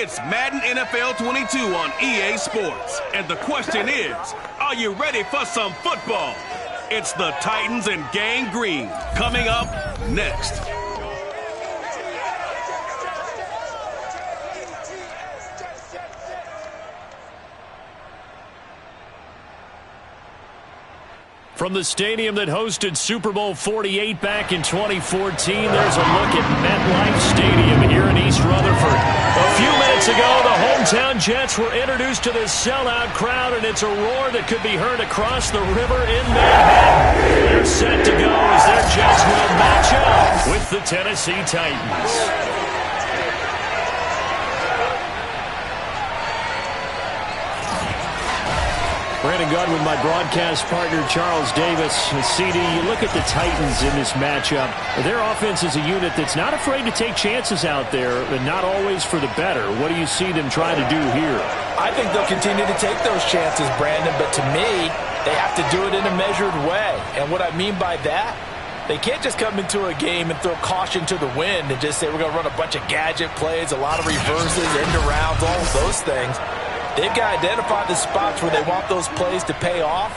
It's Madden NFL 22 on EA Sports. And the question is, are you ready for some football? It's the Titans and Gang Green coming up next. From the stadium that hosted Super Bowl 48 back in 2014, there's a look at MetLife Stadium here in East Rutherford. A few minutes ago, the hometown Jets were introduced to this sellout crowd, and it's a roar that could be heard across the river in Manhattan. They're set to go as their Jets will match up with the Tennessee Titans. Brandon Gunn with my broadcast partner, Charles Davis. CD, you look at the Titans in this matchup. Their offense is a unit that's not afraid to take chances out there, but not always for the better. What do you see them trying to do here? I think they'll continue to take those chances, Brandon, but to me, they have to do it in a measured way. And what I mean by that, they can't just come into a game and throw caution to the wind and just say we're going to run a bunch of gadget plays, a lot of reverses, end arounds, all of those things. They've got to identify the spots where they want those plays to pay off,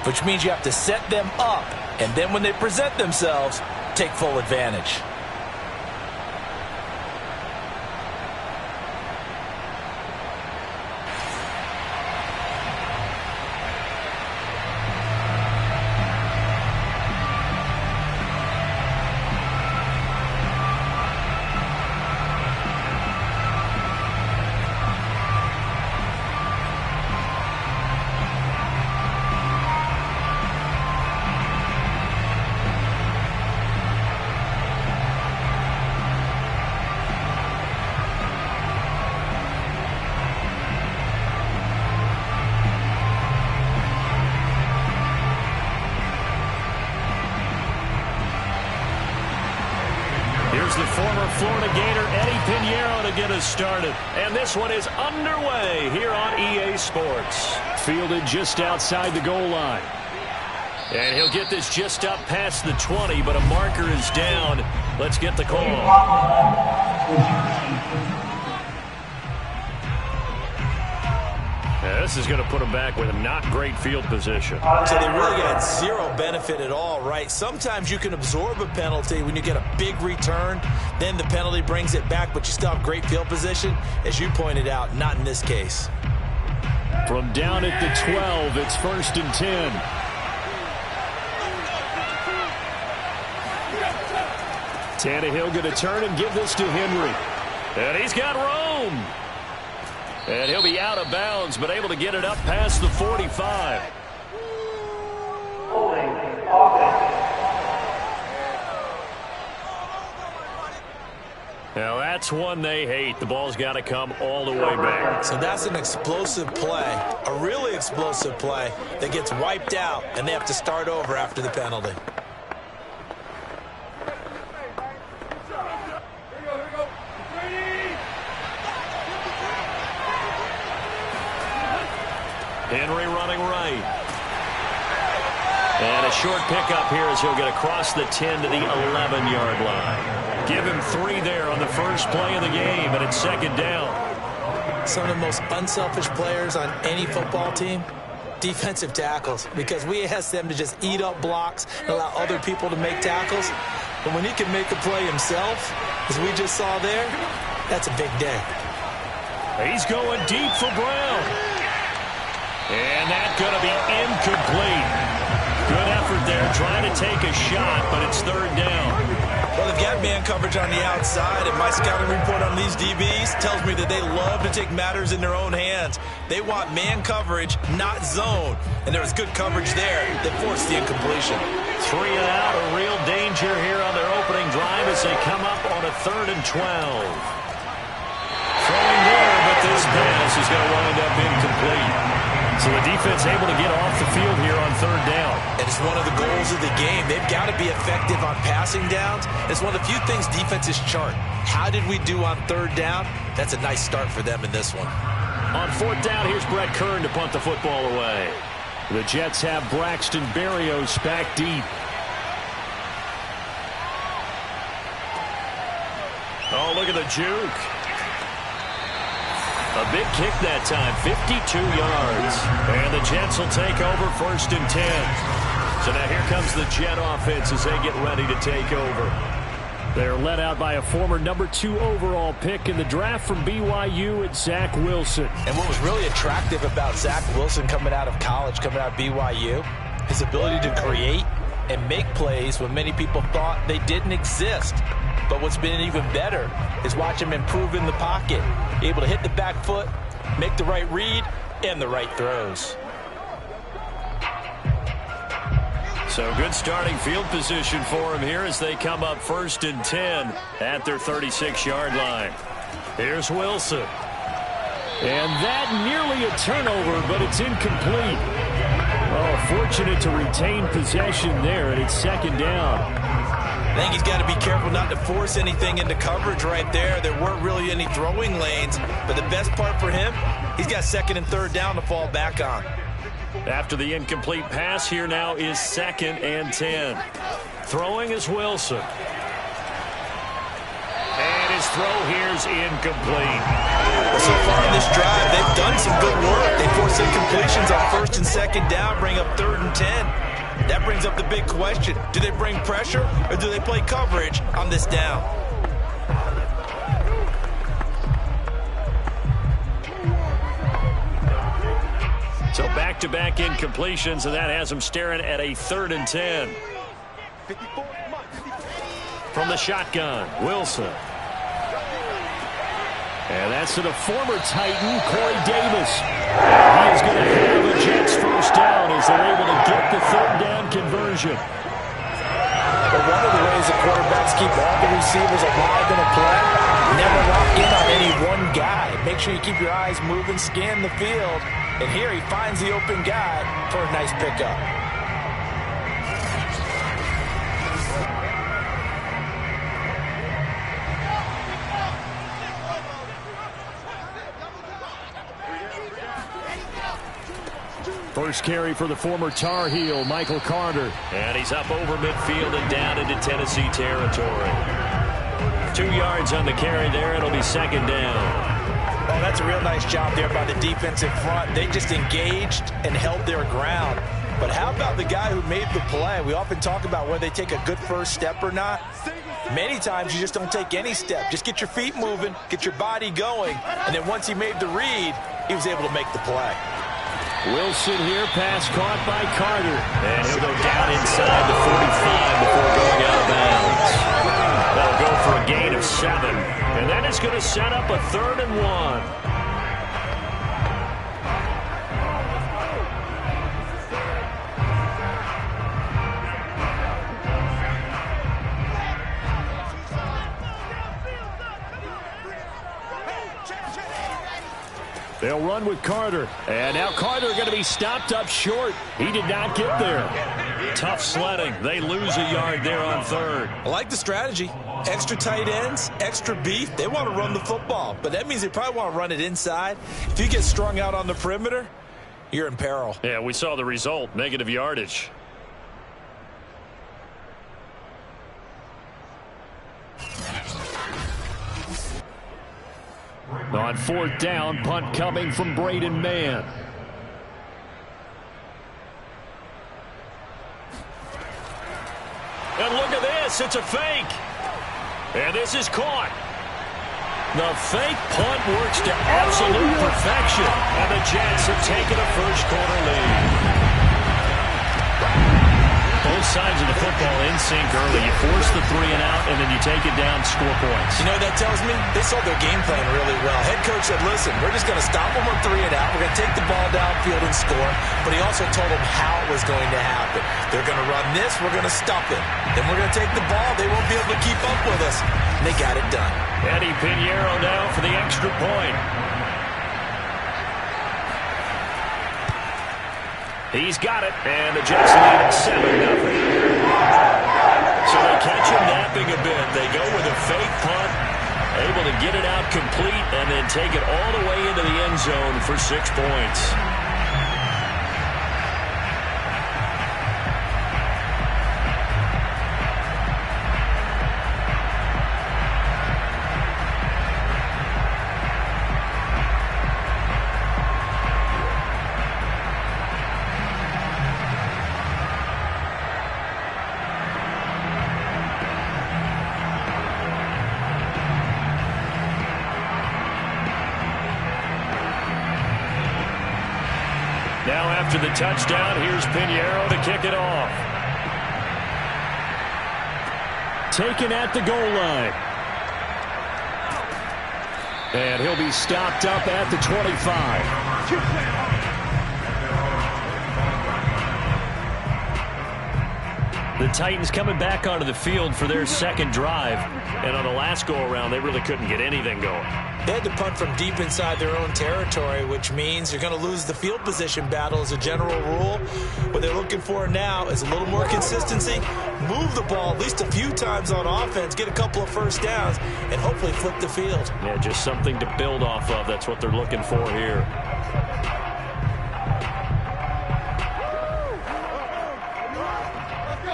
which means you have to set them up, and then when they present themselves, take full advantage. The former Florida Gator Eddie Pinheiro to get us started. And this one is underway here on EA Sports. Fielded just outside the goal line. And he'll get this just up past the 20, but a marker is down. Let's get the call. This is going to put him back with a not great field position. So they really got zero benefit at all, right? Sometimes you can absorb a penalty when you get a big return. Then the penalty brings it back, but you still have great field position. As you pointed out, not in this case. From down at the 12, it's 1st and 10. Tannehill going to turn and give this to Henry. And he's got room. And he'll be out of bounds, but able to get it up past the 45. Now that's one they hate. The ball's got to come all the way back. So that's an explosive play, a really explosive play that gets wiped out, and they have to start over after the penalty. Henry running right. And a short pickup here as he'll get across the 10 to the 11-yard line. Give him 3 there on the first play of the game, and it's 2nd down. Some of the most unselfish players on any football team, defensive tackles, because we ask them to just eat up blocks and allow other people to make tackles. But when he can make a play himself, as we just saw there, that's a big day. He's going deep for Brown. And that's going to be incomplete. Good effort there, trying to take a shot, but it's 3rd down. Well, they've got man coverage on the outside, and my scouting report on these DBs tells me that they love to take matters in their own hands. They want man coverage, not zone. And there was good coverage there that forced the incompletion. 3 and out, a real danger here on their opening drive as they come up on a 3rd and 12. Throwing there, but this pass is going to wind up incomplete. So the defense able to get off the field here on 3rd down. And it's one of the goals of the game. They've got to be effective on passing downs. It's one of the few things defenses chart. How did we do on 3rd down? That's a nice start for them in this one. On 4th down, here's Brett Kern to punt the football away. The Jets have Braxton Berrios back deep. Oh, look at the juke. A big kick that time, 52 yards. And the Jets will take over 1st and 10. So now here comes the Jet offense as they get ready to take over. They're led out by a former number 2 overall pick in the draft from BYU, at Zach Wilson. And what was really attractive about Zach Wilson coming out of college, coming out of BYU, his ability to create and make plays when many people thought they didn't exist. But what's been even better is watch him improve in the pocket, able to hit the back foot, make the right read, and the right throws. So good starting field position for him here as they come up 1st and 10 at their 36-yard line. Here's Wilson. And that nearly a turnover, but it's incomplete. Oh, fortunate to retain possession there, and it's 2nd down. I think he's got to be careful not to force anything into coverage right there. There weren't really any throwing lanes, but the best part for him, he's got 2nd and 3rd down to fall back on. After the incomplete pass, here now is 2nd and 10. Throwing is Wilson. And his throw here's incomplete. Well, so far in this drive, they've done some good work. They forced incompletions on 1st and 2nd down, bring up 3rd and 10. That brings up the big question. Do they bring pressure or do they play coverage on this down? So back-to-back incompletions, and that has them staring at a 3rd and 10. From the shotgun, Wilson. And that's to the former Titan, Corey Davis. And he is going to have a Jets 1st down as they're able to get the 3rd down conversion. But one of the ways the quarterbacks keep all the receivers alive in a play, never lock in on any one guy. Make sure you keep your eyes moving, scan the field. And here he finds the open guy for a nice pickup. First carry for the former Tar Heel, Michael Carter. And he's up over midfield and down into Tennessee territory. 2 yards on the carry there. It'll be 2nd down. Oh, that's a real nice job there by the defensive front. They just engaged and held their ground. But how about the guy who made the play? We often talk about whether they take a good first step or not. Many times you just don't take any step. Just get your feet moving, get your body going, and then once he made the read, he was able to make the play. Wilson here, pass caught by Carter. And he'll go down inside the 45 before going out of bounds. That'll go for a gain of 7. And that is going to set up a 3rd and 1. They'll run with Carter. And now Carter going to be stopped up short. He did not get there. Tough sledding. They lose a yard there on 3rd. I like the strategy. Extra tight ends, extra beef. They want to run the football, but that means they probably want to run it inside. If you get strung out on the perimeter, you're in peril. Yeah, we saw the result. Negative yardage. On 4th down, punt coming from Braden Mann. And look at this, it's a fake. And this is caught. The fake punt works to absolute perfection. And the Jets have taken a first-quarter lead. Both sides of the football in sync early. You force the 3 and out, and then you take it down, score points. You know what that tells me? They saw their game plan really well. Head coach said, listen, we're just going to stop them on 3 and out. We're going to take the ball downfield and score. But he also told them how it was going to happen. They're going to run this. We're going to stop it. Then we're going to take the ball. They won't be able to keep up with us. And they got it done. Eddie Pinheiro now for the extra point. He's got it, and the Jets lead at 7-0. So they catch him napping a bit. They go with a fake punt, able to get it out complete, and then take it all the way into the end zone for 6 points. Now after the touchdown, here's Pinheiro to kick it off. Taken at the goal line. And he'll be stopped up at the 25. The Titans coming back onto the field for their second drive. And on the last go-around, they really couldn't get anything going. They had to punt from deep inside their own territory, which means you're going to lose the field position battle as a general rule. What they're looking for now is a little more consistency, move the ball at least a few times on offense, get a couple of first downs, and hopefully flip the field. Yeah, just something to build off of. That's what they're looking for here.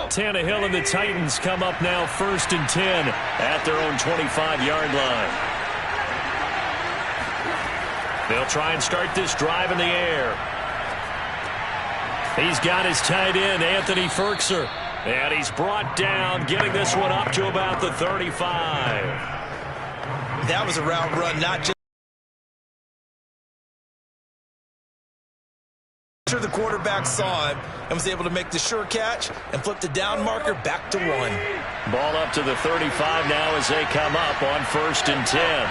Tannehill and the Titans come up now 1st and 10 at their own 25-yard line. They'll try and start this drive in the air. He's got his tight end, Anthony Ferkser. And he's brought down, getting this one up to about the 35. That was a route run, not just the quarterback saw him and was able to make the sure catch and flip the down marker back to 1. Ball up to the 35 now as they come up on 1st and 10.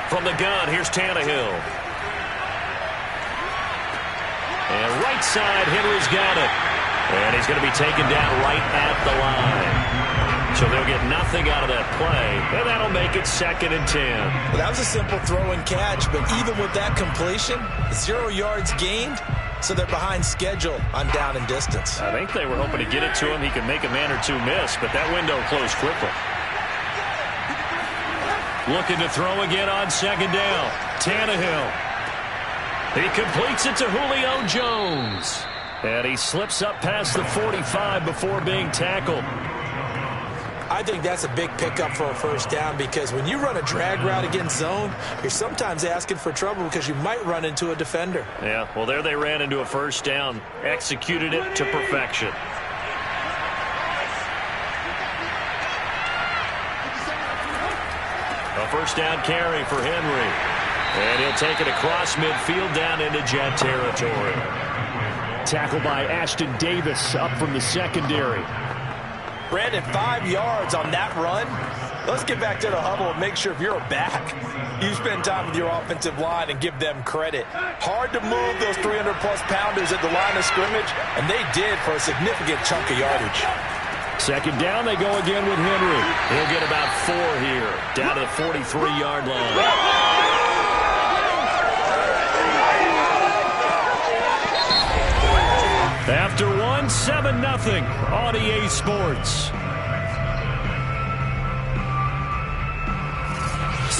From the gun, here's Tannehill. And right side, Henry's got it. And he's going to be taken down right at the line. So they'll get nothing out of that play, and that'll make it 2nd and 10. Well, that was a simple throw and catch, but even with that completion, 0 yards gained, so they're behind schedule on down and distance. I think they were hoping to get it to him. He could make a man or two miss, but that window closed quickly. Looking to throw again on 2nd down. Tannehill. He completes it to Julio Jones. And he slips up past the 45 before being tackled. I think that's a big pickup for a first down because when you run a drag route against zone, you're sometimes asking for trouble because you might run into a defender. Yeah, well, there they ran into a first down, executed it to perfection. A first down carry for Henry. And he'll take it across midfield down into Jet territory. Tackle by Ashton Davis up from the secondary. Brandon, 5 yards on that run. Let's get back to the huddle and make sure if you're a back, you spend time with your offensive line and give them credit. Hard to move those 300-plus pounders at the line of scrimmage, and they did for a significant chunk of yardage. 2nd down, they go again with Henry. He'll get about 4 here, down to the 43-yard line. After 1, 7-0 on EA Sports.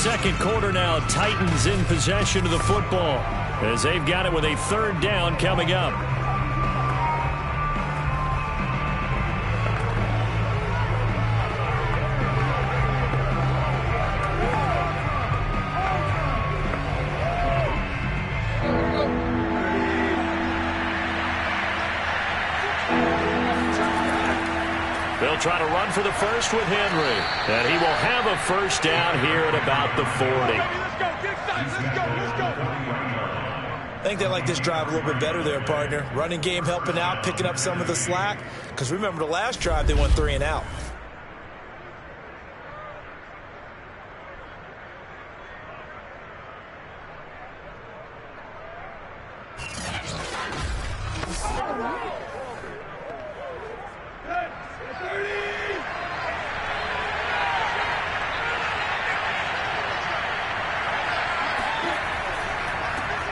2nd quarter now, Titans in possession of the football as they've got it with a 3rd down coming up. They'll try to run for the first with Henry. And he will have a first down here at about the 40. I think they like this drive a little bit better there, partner. Running game helping out, picking up some of the slack. Because remember the last drive, they went 3 and out.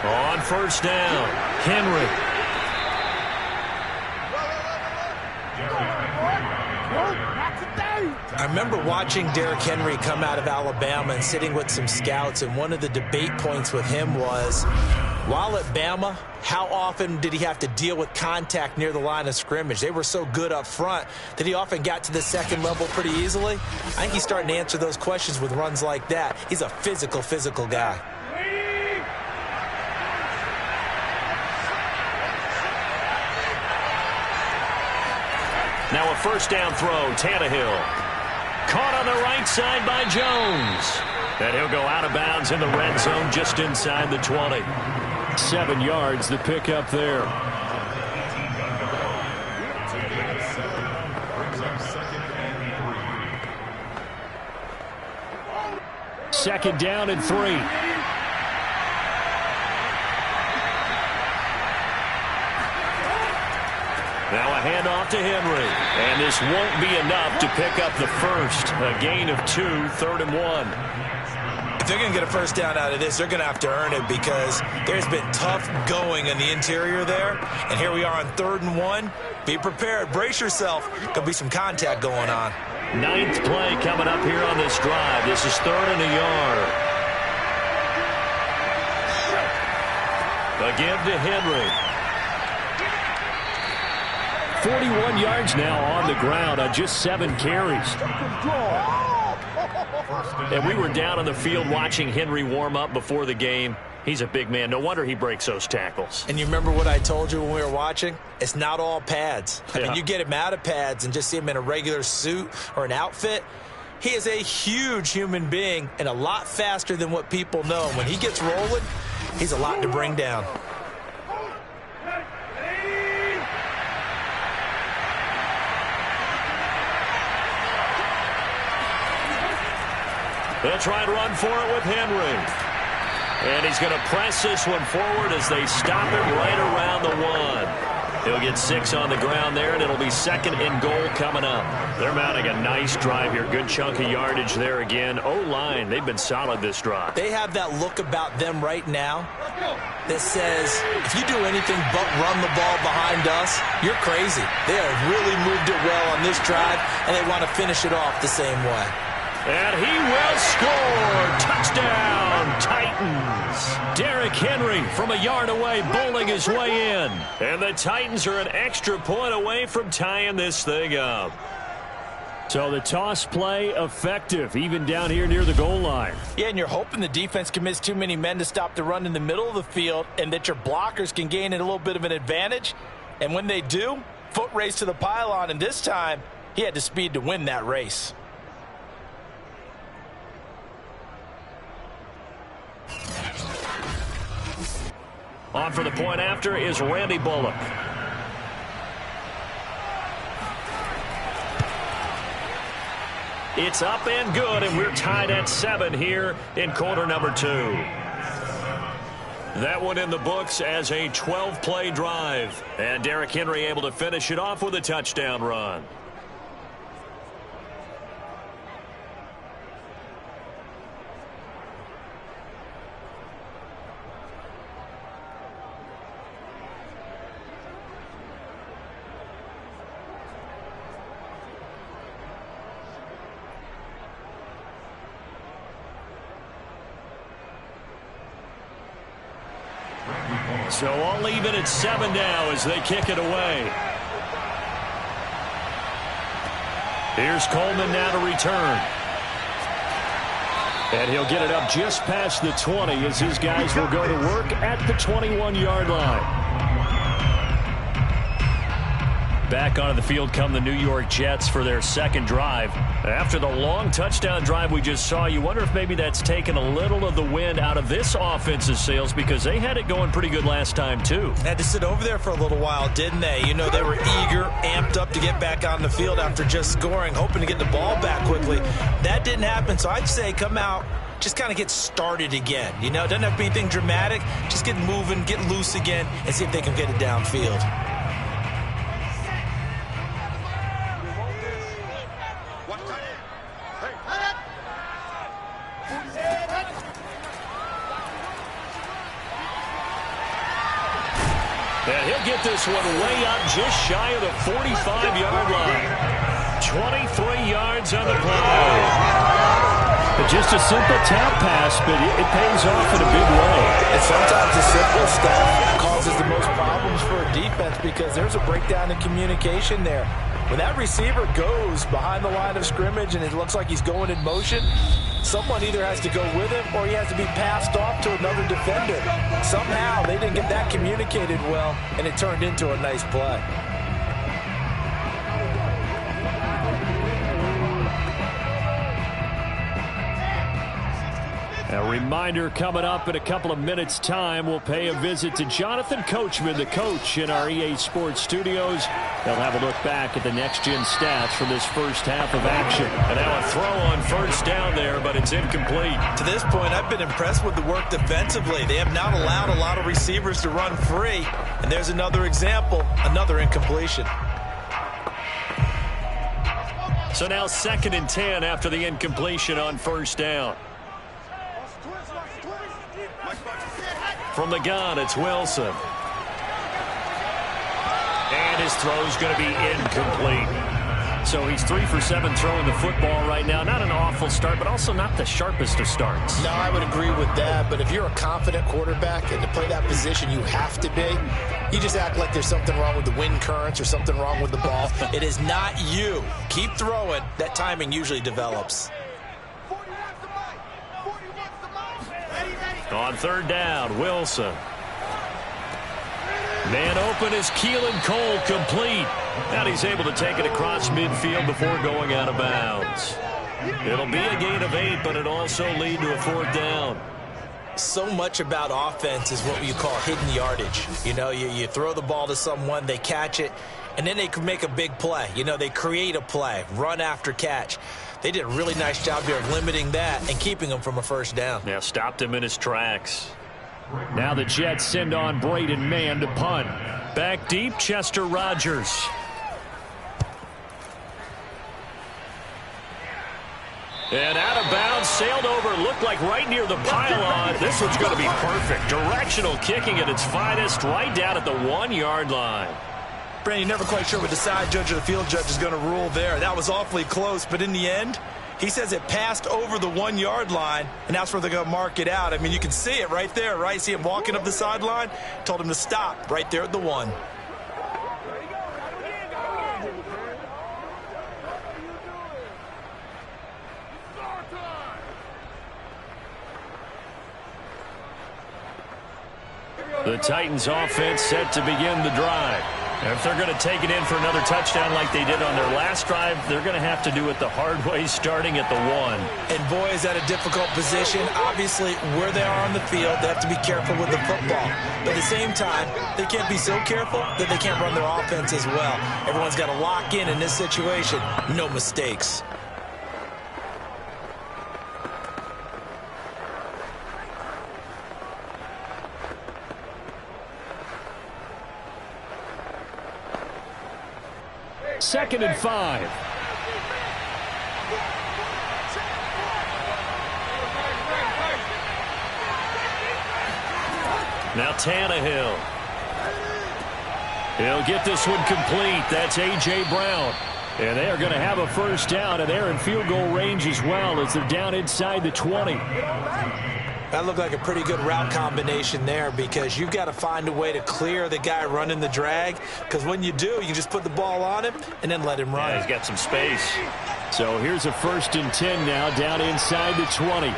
On first down, Henry. I remember watching Derrick Henry come out of Alabama and sitting with some scouts, and one of the debate points with him was, while at Bama, how often did he have to deal with contact near the line of scrimmage? They were so good up front that he often got to the 2nd level pretty easily. I think he's starting to answer those questions with runs like that. He's a physical guy. Now a first down throw, Tannehill. Caught on the right side by Jones. And he'll go out of bounds in the red zone just inside the 20. 7 yards, the pickup there. Second down and 3. Now a handoff to Henry. And this won't be enough to pick up the first. A gain of 2, 3rd and 1. If they're going to get a first down out of this, they're going to have to earn it because there's been tough going in the interior there. And here we are on 3rd and 1. Be prepared. Brace yourself. There'll be some contact going on. 9th play coming up here on this drive. This is 3rd and a yard. Again to Henry. 41 yards now on the ground on just 7 carries. And we were down on the field watching Henry warm up before the game. He's a big man. No wonder he breaks those tackles. And you remember what I told you when we were watching? It's not all pads. I mean, you get him out of pads and just see him in a regular suit or an outfit. He is a huge human being and a lot faster than what people know. When he gets rolling, he's a lot to bring down. They'll try and run for it with Henry. And he's going to press this one forward as they stop it right around the 1. He'll get 6 on the ground there, and it'll be 2nd and goal coming up. They're mounting a nice drive here. Good chunk of yardage there again. O-line, they've been solid this drive. They have that look about them right now that says, if you do anything but run the ball behind us, you're crazy. They have really moved it well on this drive, and they want to finish it off the same way. And he will score. Touchdown, Titans. Derrick Henry from a yard away, bowling his way in. And the Titans are an extra point away from tying this thing up. So the toss play effective, even down here near the goal line. Yeah, and you're hoping the defense commits too many men to stop the run in the middle of the field and that your blockers can gain a little bit of an advantage. And when they do, foot race to the pylon, and this time he had the speed to win that race. On for the point after is Randy Bullock. It's up and good, and we're tied at 7 here in quarter number 2. That one in the books as a 12-play drive. And Derrick Henry able to finish it off with a touchdown run. So all even at 7 now as they kick it away. Here's Coleman now to return. And he'll get it up just past the 20 as his guys will go to work at the 21-yard line. Back onto the field come the New York Jets for their second drive. After the long touchdown drive we just saw, you wonder if maybe that's taken a little of the wind out of this offense's sails because they had it going pretty good last time too. Had to sit over there for a little while, didn't they? You know, they were eager, amped up to get back on the field after just scoring, hoping to get the ball back quickly. That didn't happen, so I'd say come out, just kind of get started again. You know, it doesn't have to be anything dramatic. Just get moving, get loose again, and see if they can get it downfield. And he'll get this one way up just shy of the 45-yard line. 23 yards on the play. Just a simple tap pass, but it pays off in a big way. And sometimes the simple stuff causes the most problems for a defense because there's a breakdown in communication there. When that receiver goes behind the line of scrimmage and it looks like he's going in motion, someone either has to go with him or he has to be passed off to another defender. Somehow they didn't get that communicated well, and it turned into a nice play. A reminder coming up in a couple of minutes' time. We'll pay a visit to Jonathan Coachman, the coach in our EA Sports studios. They'll have a look back at the next-gen stats from this first half of action. And now a throw on first down there, but it's incomplete. To this point, I've been impressed with the work defensively. They have not allowed a lot of receivers to run free. And there's another example, another incompletion. So now 2nd and 10 after the incompletion on first down. From the gun, it's Wilson. And his throw's going to be incomplete. So he's 3 for 7 throwing the football right now. Not an awful start, but also not the sharpest of starts. No, I would agree with that. But if you're a confident quarterback and to play that position you have to be, you just act like there's something wrong with the wind currents or something wrong with the ball. It is not you. Keep throwing. That timing usually develops. On 3rd down, Wilson. Man open is Keelan Cole, complete. And he's able to take it across midfield before going out of bounds. It'll be a gain of 8, but it'll also lead to a 4th down. So much about offense is what you call hidden yardage. You know, you throw the ball to someone, they catch it, and then they can make a big play. You know, they create a play, run after catch. They did a really nice job here of limiting that and keeping him from a first down. Yeah, stopped him in his tracks. Now the Jets send on Braden Mann to punt. Back deep, Chester Rogers. And out of bounds, sailed over, looked like right near the pylon. This one's going to be perfect. Directional kicking at its finest, right down at the 1-yard line. Brandon, you're never quite sure what the side judge or the field judge is going to rule there. That was awfully close, but in the end, he says it passed over the 1-yard line, and that's where they're going to mark it out. I mean, you can see it right there, right? See him walking up the sideline? Told him to stop right there at the 1. The Titans offense set to begin the drive. And if they're going to take it in for another touchdown like they did on their last drive, they're going to have to do it the hard way, starting at the 1. And boy, is that a difficult position. Obviously, where they are on the field, they have to be careful with the football. But at the same time, they can't be so careful that they can't run their offense as well. Everyone's got to lock in this situation. No mistakes. Second and 5. Now Tannehill. He'll get this one complete. That's A.J. Brown. And they are going to have a first down, and they're in field goal range as well as they're down inside the 20. That looked like a pretty good route combination there because you've got to find a way to clear the guy running the drag, because when you do, you can just put the ball on him and then let him run. Yeah, he's got some space. So here's a 1st and 10 now down inside the 20.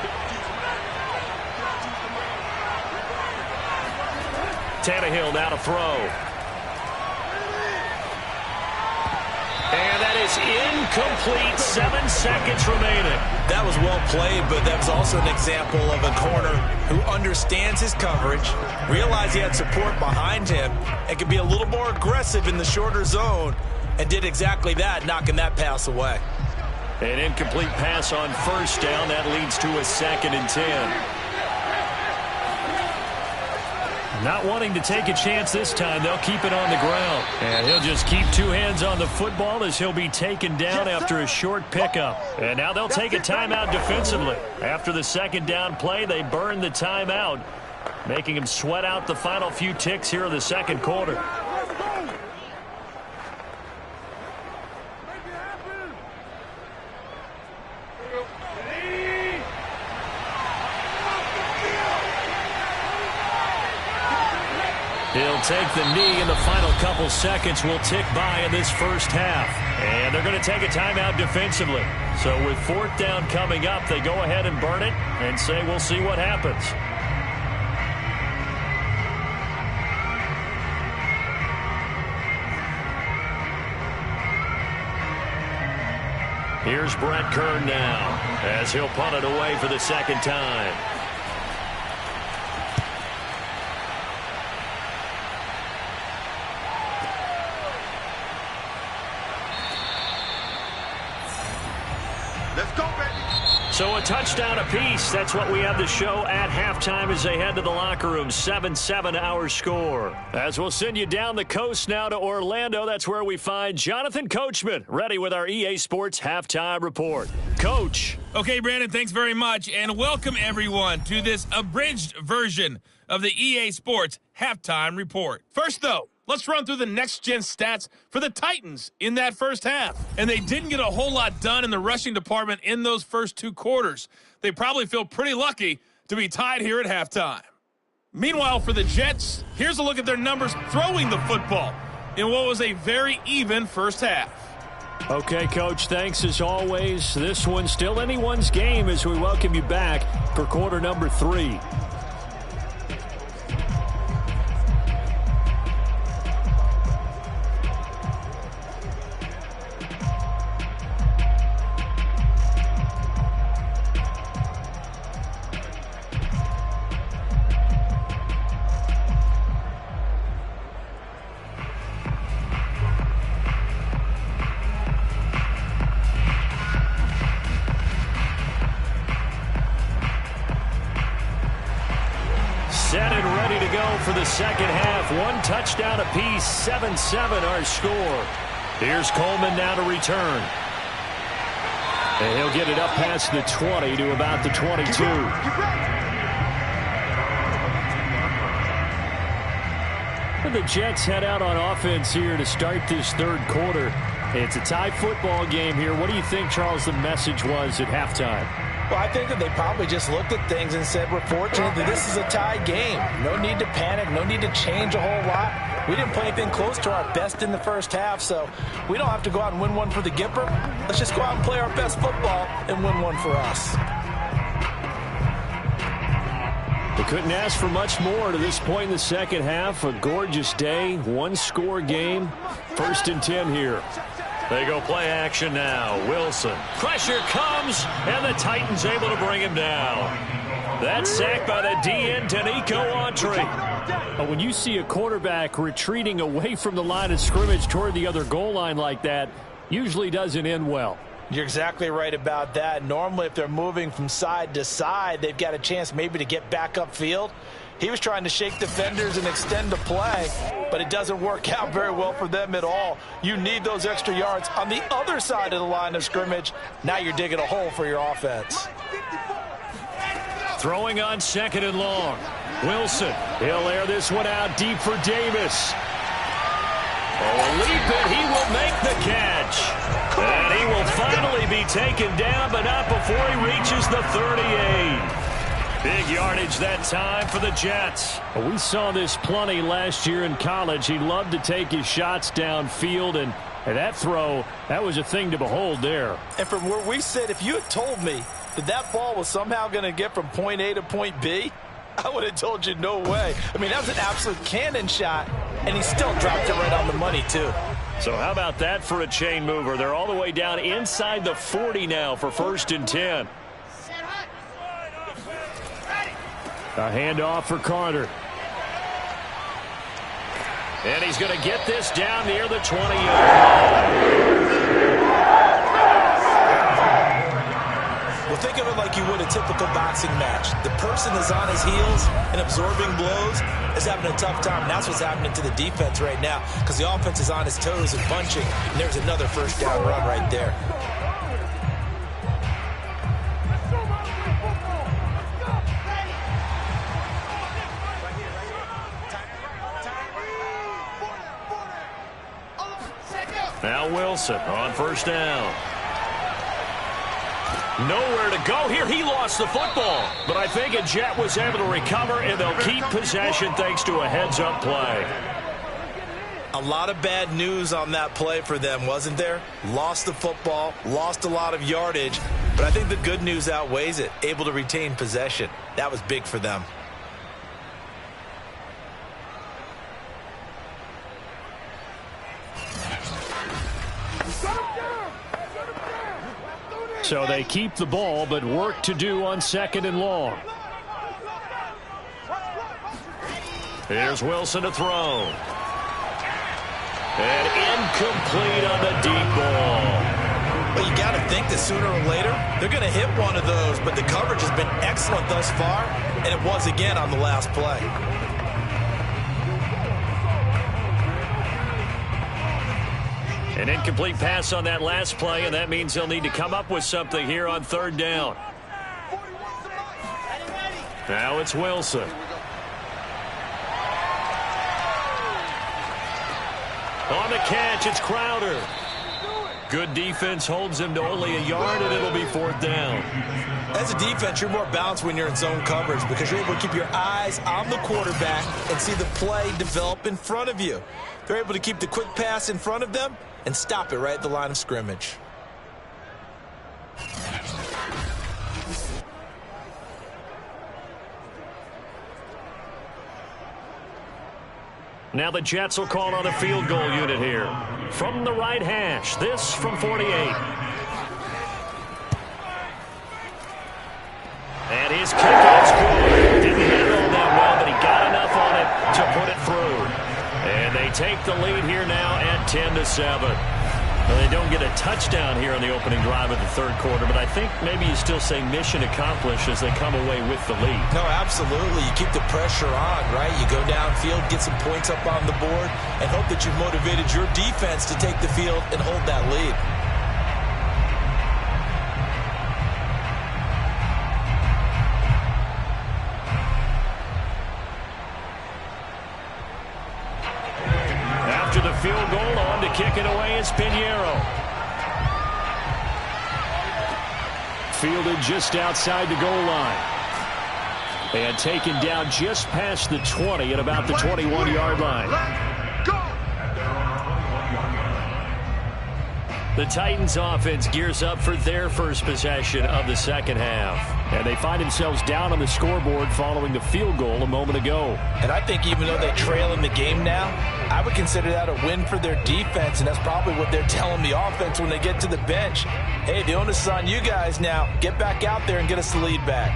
Tannehill now to throw. And that is incomplete. 7 seconds remaining. That was well played, but that was also an example of a corner who understands his coverage, realized he had support behind him, and could be a little more aggressive in the shorter zone, and did exactly that, knocking that pass away. An incomplete pass on first down. That leads to a 2nd and 10. Not wanting to take a chance this time, they'll keep it on the ground. And he'll just keep 2 hands on the football as he'll be taken down after a short pickup. And now they'll take a timeout defensively. After the 2nd down play, they burn the timeout, making him sweat out the final few ticks here in the 2nd quarter. He'll take the knee, and the final couple seconds will tick by in this first half. And they're going to take a timeout defensively. So with 4th down coming up, they go ahead and burn it and say we'll see what happens. Here's Brett Kern now as he'll punt it away for the 2nd time. So a touchdown apiece. That's what we have the show at halftime as they head to the locker room. 7-7 our score. As we'll send you down the coast now to Orlando, that's where we find Jonathan Coachman, ready with our EA Sports halftime report. Coach. Okay, Brandon, thanks very much, and welcome everyone to this abridged version of the EA Sports halftime report. First, though, let's run through the next-gen stats for the Titans in that first half. And they didn't get a whole lot done in the rushing department in those first two quarters. They probably feel pretty lucky to be tied here at halftime. Meanwhile, for the Jets, here's a look at their numbers throwing the football in what was a very even first half. Okay, Coach, thanks as always. This one's still anyone's game as we welcome you back for quarter number 3. Set and ready to go for the second half. One touchdown apiece, 7-7 our score. Here's Coleman now to return. And he'll get it up past the 20 to about the 22. The Jets head out on offense here to start this third quarter. It's a tie football game here. What do you think, Charles, the message was at halftime? Well, I think that they probably just looked at things and said, we're fortunate that this is a tie game. No need to panic. No need to change a whole lot. We didn't play anything close to our best in the first half, so we don't have to go out and win one for the Gipper. Let's just go out and play our best football and win one for us. They couldn't ask for much more to this point in the second half. A gorgeous day, one-score game. 1st and 10 here. They go play action now. Wilson. Pressure comes, and the Titans able to bring him down. That sack by the DN, Danico Autry. But when you see a quarterback retreating away from the line of scrimmage toward the other goal line like that, usually doesn't end well. You're exactly right about that. Normally, if they're moving from side to side, they've got a chance maybe to get back upfield. He was trying to shake defenders and extend the play, but it doesn't work out very well for them at all. You need those extra yards on the other side of the line of scrimmage. Now you're digging a hole for your offense. Throwing on 2nd and long. Wilson, he'll air this one out deep for Davis. Oh, leap it, he will make the catch. And he will finally be taken down, but not before he reaches the 38. Big yardage that time for the Jets. We saw this plenty last year in college. He loved to take his shots downfield, and that throw, that was a thing to behold there. And from where we sit, if you had told me that that ball was somehow going to get from point A to point B, I would have told you no way. I mean, that was an absolute cannon shot, and he still dropped it right on the money, too. So how about that for a chain mover? They're all the way down inside the 40 now for 1st and 10. A handoff for Carter. And he's going to get this down near the 20-yard line. Well, think of it like you would a typical boxing match. The person is on his heels and absorbing blows is having a tough time. And that's what's happening to the defense right now because the offense is on his toes and bunching. And there's another first down run right there. Now Wilson on 1st down. Nowhere to go here. He lost the football. But I think a Jet was able to recover, and they'll keep possession thanks to a heads-up play. A lot of bad news on that play for them, wasn't there? Lost the football, lost a lot of yardage. But I think the good news outweighs it. Able to retain possession. That was big for them. So they keep the ball, but work to do on 2nd and long. Here's Wilson to throw. And incomplete on the deep ball. Well, you got to think that sooner or later, they're going to hit one of those, but the coverage has been excellent thus far, and it was again on the last play. An incomplete pass on that last play, and that means they'll need to come up with something here on third down. Now it's Wilson. On the catch, it's Crowder. Good defense holds him to only a yard, and it'll be fourth down. As a defense, you're more balanced when you're in zone coverage because you're able to keep your eyes on the quarterback and see the play develop in front of you. They're able to keep the quick pass in front of them and stop it right at the line of scrimmage. Now the Jets will call on a field goal unit here. From the right hash, this from 48. And his kickoff's good. Didn't hit it all that well, but he got enough on it to put it through. And they take the lead here now at 10-7. Well, they don't get a touchdown here on the opening drive of the third quarter, but I think maybe you still say mission accomplished as they come away with the lead. No, absolutely. You keep the pressure on, right? You go downfield, get some points up on the board, and hope that you've motivated your defense to take the field and hold that lead. After the field goal, on to kick it away is Pinheiro. Fielded just outside the goal line. And taken down just past the 20 at about the 21-yard line. The Titans offense gears up for their first possession of the second half. And they find themselves down on the scoreboard following the field goal a moment ago. And I think even though they trail in the game now, I would consider that a win for their defense, and that's probably what they're telling the offense when they get to the bench. Hey, the onus is on you guys now. Get back out there and get us the lead back.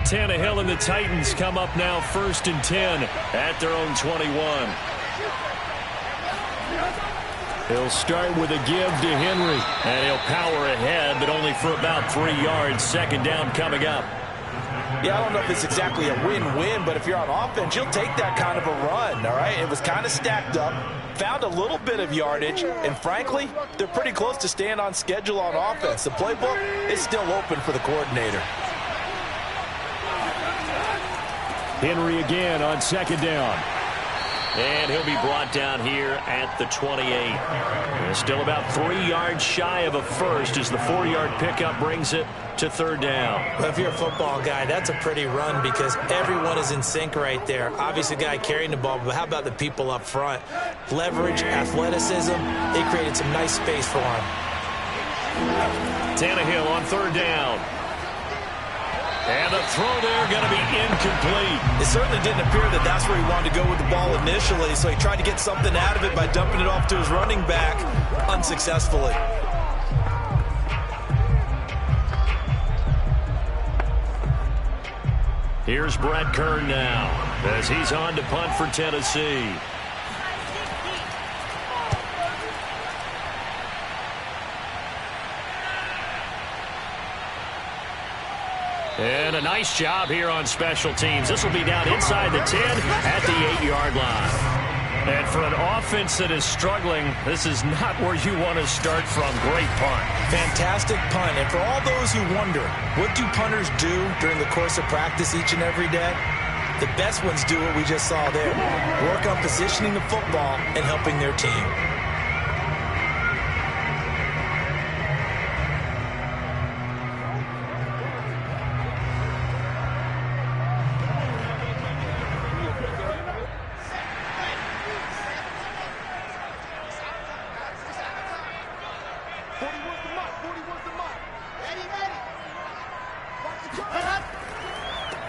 Tannehill and the Titans come up now 1st and 10 at their own 21. He'll start with a give to Henry, and he'll power ahead, but only for about 3 yards. Second down coming up. Yeah, I don't know if it's exactly a win-win, but if you're on offense, you'll take that kind of a run, all right? It was kind of stacked up, found a little bit of yardage, and frankly, they're pretty close to staying on schedule on offense. The playbook is still open for the coordinator. Henry again on second down. And he'll be brought down here at the 28. And still about 3 yards shy of a first as the 4-yard pickup brings it to third down. Well, if you're a football guy, that's a pretty run because everyone is in sync right there. Obviously, the guy carrying the ball, but how about the people up front? Leverage, athleticism, they created some nice space for him. Tannehill on third down. And the throw there going to be incomplete. It certainly didn't appear that that's where he wanted to go with the ball initially, so he tried to get something out of it by dumping it off to his running back unsuccessfully. Here's Brett Kern now as he's on to punt for Tennessee. And a nice job here on special teams. This will be down inside the 10 at the 8-yard line. And for an offense that is struggling, this is not where you want to start from. Great punt. Fantastic punt. And for all those who wonder, what do punters do during the course of practice each and every day? The best ones do what we just saw there. Work on positioning the football and helping their team.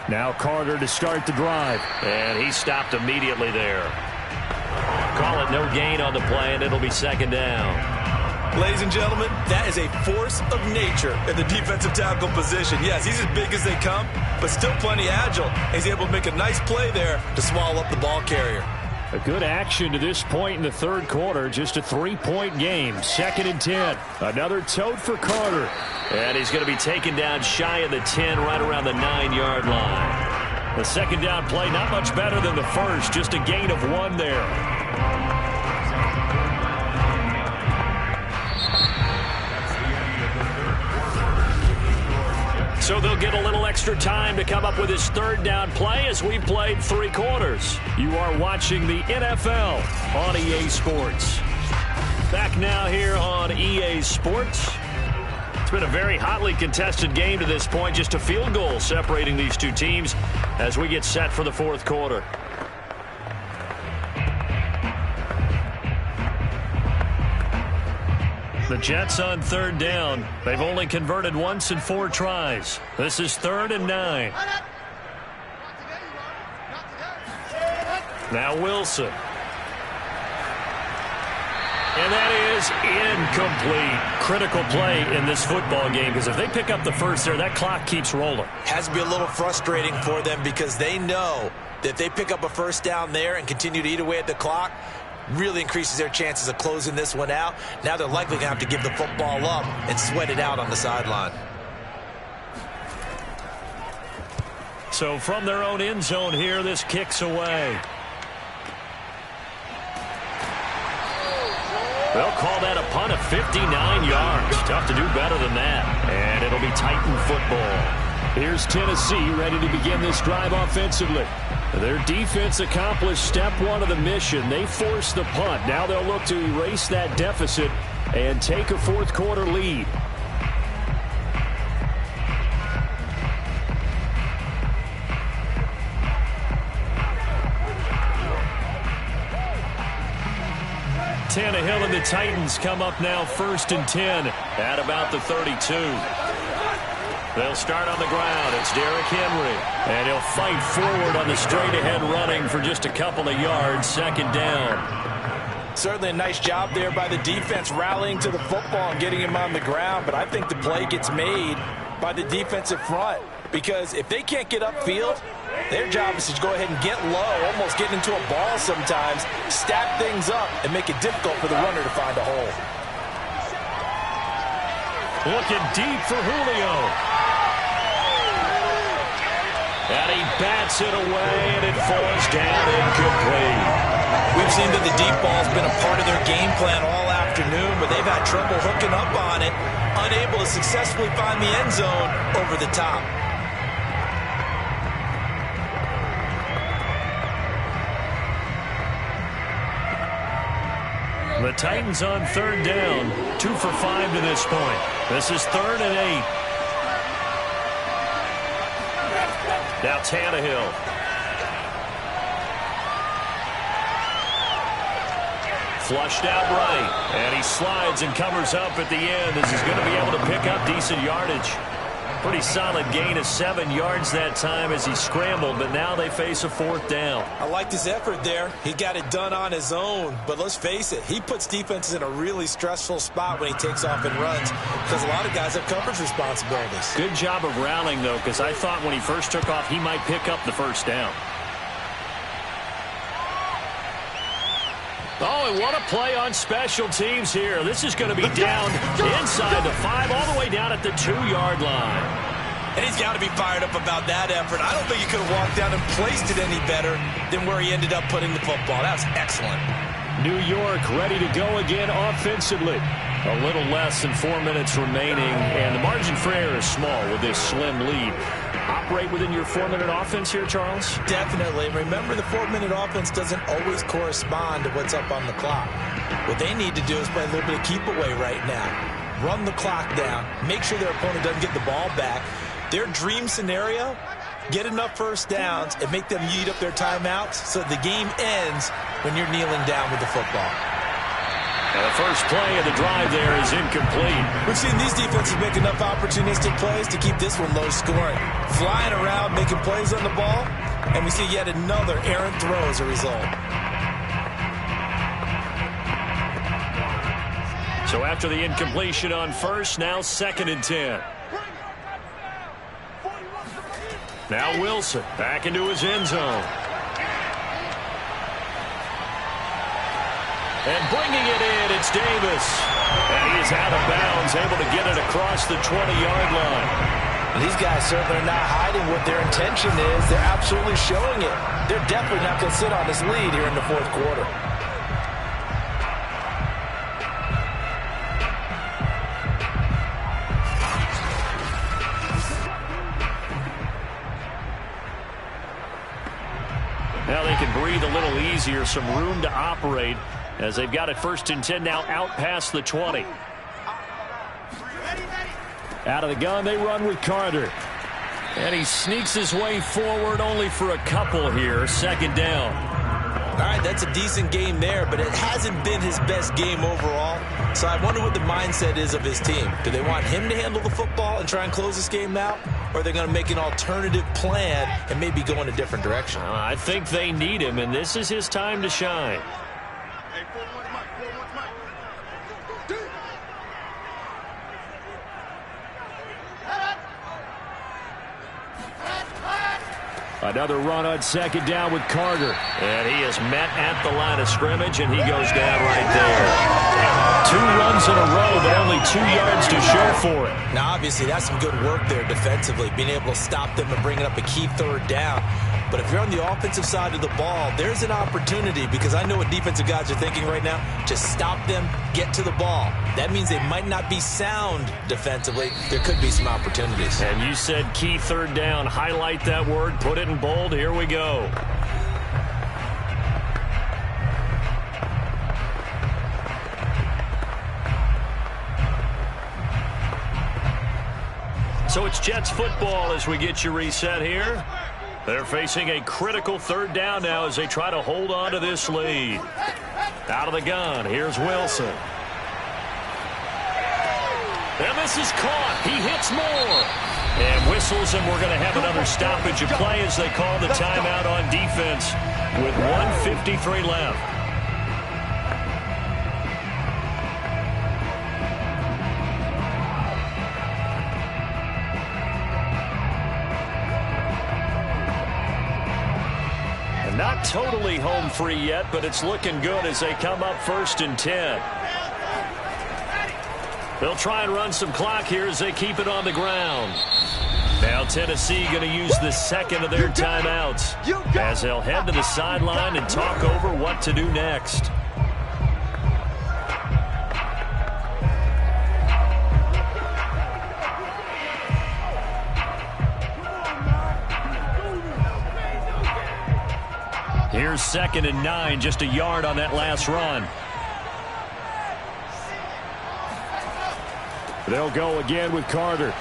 Now Carter to start the drive. And he stopped immediately there. Call it no gain on the play, and it'll be second down. Ladies and gentlemen, that is a force of nature in the defensive tackle position. Yes, he's as big as they come, but still plenty agile. He's able to make a nice play there to swallow up the ball carrier. A good action to this point in the third quarter. Just a 3-point game. 2nd and 10. Another tote for Carter. And he's going to be taken down shy of the 10, right around the 9-yard line. The second down play not much better than the first. Just a gain of 1 there. So they'll get a little extra time to come up with his third down play as we played 3 quarters. You are watching the NFL on EA Sports. Back now here on EA Sports. It's been a very hotly contested game to this point. Just a field goal separating these two teams as we get set for the fourth quarter. The Jets on third down. They've only converted once in 4 tries. This is 3rd and 9. Now Wilson. And that is incomplete. Critical play in this football game, because if they pick up the first there, that clock keeps rolling. Has to be a little frustrating for them because they know that if they pick up a first down there and continue to eat away at the clock, really increases their chances of closing this one out. Now they're likely going to have to give the football up and sweat it out on the sideline. So from their own end zone here, this kicks away. They'll call that a punt of 59 yards. Tough to do better than that. And it'll be Titan football. Here's Tennessee ready to begin this drive offensively. Their defense accomplished step 1 of the mission. They forced the punt. Now they'll look to erase that deficit and take a fourth quarter lead. Tannehill and the Titans come up now 1st and 10 at about the 32. They'll start on the ground. It's Derrick Henry. And he'll fight forward on the straight-ahead running for just a couple of yards. 2nd down. Certainly a nice job there by the defense rallying to the football and getting him on the ground. But I think the play gets made by the defensive front. Because if they can't get upfield, their job is to go ahead and get low, almost get into a ball sometimes, stack things up, and make it difficult for the runner to find a hole. Looking deep for Julio. And he bats it away, and it falls down incomplete. We've seen that the deep ball's been a part of their game plan all afternoon, but they've had trouble hooking up on it, unable to successfully find the end zone over the top. The Titans on third down, 2 for 5 to this point. This is 3rd and 8. Now Tannehill. Flushed out right. And he slides and covers up at the end as he's going to be able to pick up decent yardage. Pretty solid gain of 7 yards that time as he scrambled, but now they face a 4th down. I liked his effort there. He got it done on his own, but let's face it, he puts defenses in a really stressful spot when he takes off and runs because a lot of guys have coverage responsibilities. Good job of rallying, though, because I thought when he first took off, he might pick up the first down. Oh, and what a play on special teams here. This is going to be down inside the 5, all the way down at the 2-yard line. And he's got to be fired up about that effort. I don't think he could have walked down and placed it any better than where he ended up putting the football. That's excellent. New York ready to go again offensively. A little less than 4 minutes remaining, and the margin for error is small with this slim lead. Operate within your 4-minute offense here, Charles? Definitely. Remember, the 4-minute offense doesn't always correspond to what's up on the clock. What they need to do is play a little bit of keep away right now. Run the clock down. Make sure their opponent doesn't get the ball back. Their dream scenario, get enough first downs and make them eat up their timeouts so the game ends when you're kneeling down with the football. And the first play of the drive there is incomplete. We've seen these defenses make enough opportunistic plays to keep this one low scoring. Flying around, making plays on the ball, and we see yet another errant throw as a result. So after the incompletion on first, now 2nd and 10. Now Wilson back into his end zone. And bringing it in, it's Davis. And he is out of bounds, able to get it across the 20-yard line. And these guys certainly are not hiding what their intention is. They're absolutely showing it. They're definitely not going to sit on this lead here in the fourth quarter. Now they can breathe a little easier, some room to operate as they've got it 1st and 10 now out past the 20. Out of the gun, they run with Carter. And he sneaks his way forward only for a couple here. 2nd down. All right, that's a decent game there, but it hasn't been his best game overall. So I wonder what the mindset is of his team. Do they want him to handle the football and try and close this game out? Or are they going to make an alternative plan and maybe go in a different direction? I think they need him, and this is his time to shine. Another run on 2nd down with Carter. And he is met at the line of scrimmage, and he goes down right there. 2 runs in a row, but only 2 yards to show for it. Now, obviously, that's some good work there defensively, being able to stop them and bring up a key 3rd down. But if you're on the offensive side of the ball, there's an opportunity, because I know what defensive guys are thinking right now. Just stop them, get to the ball. That means they might not be sound defensively. There could be some opportunities. And you said key 3rd down. Highlight that word, put it in bold. Here we go. So it's Jets football as we get you reset here. They're facing a critical 3rd down now as they try to hold on to this lead. Out of the gun, here's Wilson. And this is caught. He hits more. And whistles, and we're going to have another stoppage of play as they call the timeout on defense with 1:53 left. Not totally home free yet, but it's looking good as they come up 1st and 10. They'll try and run some clock here as they keep it on the ground. Now Tennessee going to use the 2nd of their timeouts as they'll head to the sideline and talk over what to do next. Here's 2nd and 9, just a yard on that last run. They'll go again with Carter.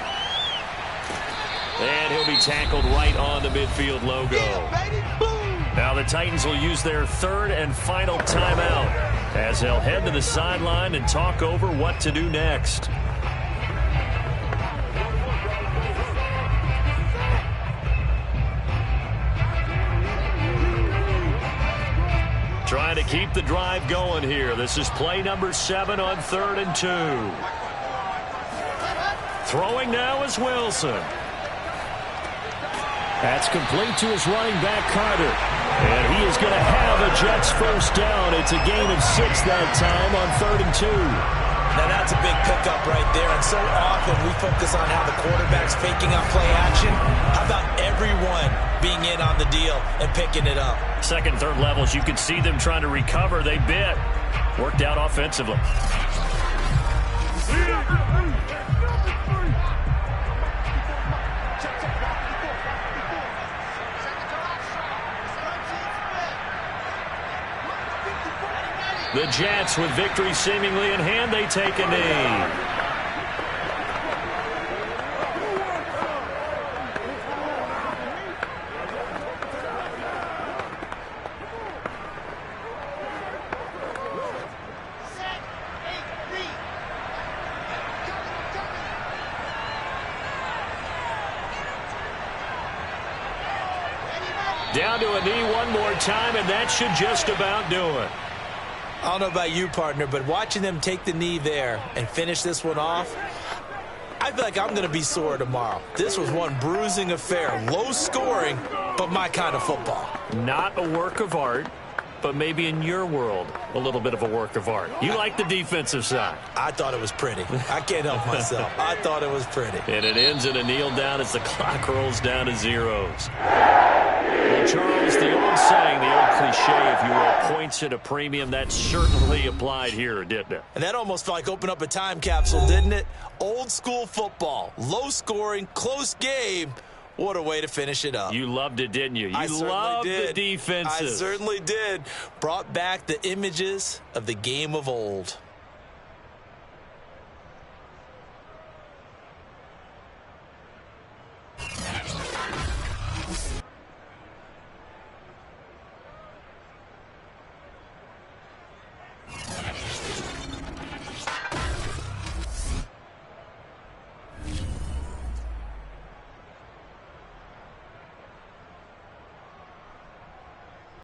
And he'll be tackled right on the midfield logo. Now the Titans will use their 3rd and final timeout as they'll head to the sideline and talk over what to do next. Trying to keep the drive going here. This is play number 7 on 3rd and 2. Throwing now is Wilson. That's complete to his running back, Carter. And he is going to have a Jets 1st down. It's a gain of 6 that time on 3rd and 2. Now that's a big pickup right there, and so often we focus on how the quarterback's faking up play action. How about everyone being in on the deal and picking it up? 2nd, 3rd levels, you can see them trying to recover. They bit. Worked out offensively. The Jets, with victory seemingly in hand, they take a knee. Down to a knee one more time, and that should just about do it. I don't know about you, partner, but watching them take the knee there and finish this one off, I feel like I'm going to be sore tomorrow. This was one bruising affair. Low scoring, but my kind of football. Not a work of art, but maybe in your world, a little bit of a work of art. You like the defensive side. I thought it was pretty. I can't help myself. I thought it was pretty. And it ends in a kneel down as the clock rolls down to zeros. Well, Charles, the old saying, the old cliche, if you will, points at a premium, that certainly applied here, didn't it? And that almost felt like open up a time capsule, didn't it? Old school football, low scoring, close game. What a way to finish it up. You loved it, didn't you? I You loved did. the defenses. I certainly did. Brought back the images of the game of old.